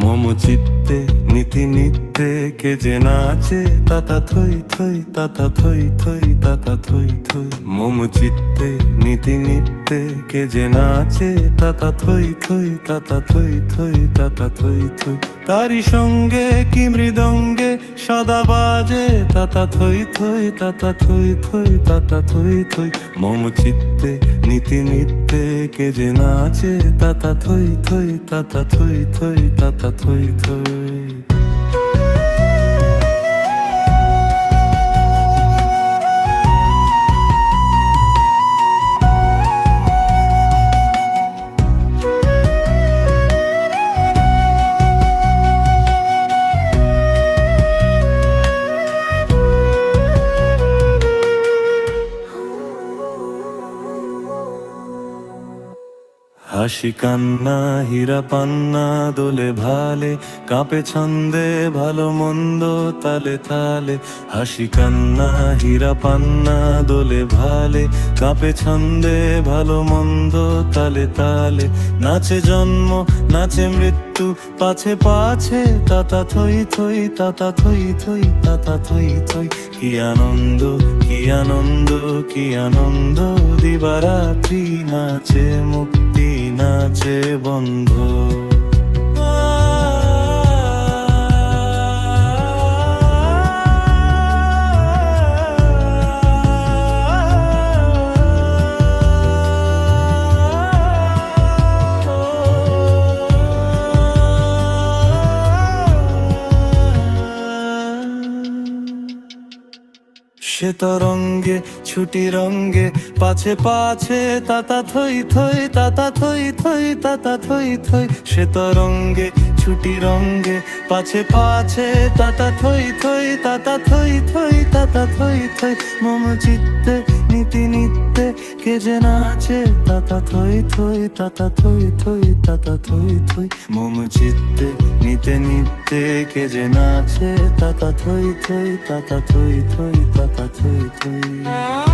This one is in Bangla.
মম চিত্তে নীতি নিত্যে কে যে নাচে তাতা থই থই তাতা থই থই তাতা থই থই। মম চিত্তে নীতি নিত্যে কে যে নাচে তাতা থই থই তাতা থই থই তাতা থই থই। তারি সঙ্গে কি মৃদঙ্গে সদা বাজে তাতা থই থই তাতা থই থই তাতা থই থই। মম চিত্তে নীতি নিত্যে কে যে নাচে তাতা থই থই তাতা থই থই তাতা থই থই। হাসি কান্না হীরা পান্না দোলে ভালে কাঁপে ছন্দে ভালো মন্দ তালে তালে। হাসি কান্না হীরা পান্না দোলে ভালে কাঁপে ছন্দে ভালো মন্দ তালে তালে। নাচে জন্ম নাচে মৃত্যু পাছে পাছে তাতা থই থই তাতা থই থই তাতা থই থই। কি আনন্দ কি আনন্দ কি আনন্দ দিবারাত্রি নাচে মুক্তি নাচে বন্ধ। সে তরঙ্গে ছুটি রঙ্গে পাছে পাছে তাতা থই থই তাতা থই থই তাতা থই থই। সে তরঙ্গে ছুটি রঙ্গে পাছে পাছে তাতা থই থই তাতা থই থই তাতা থই থই। মম চিত্তে নীতি নিত্যে কে যে নাচে তাতা থই থই তাতা থই থই তাতা থই থই। মম চিত্তে নিতে নিত্যে কে যে নাচে তাতা থই থই তাতা থই থই তাতা থই থই।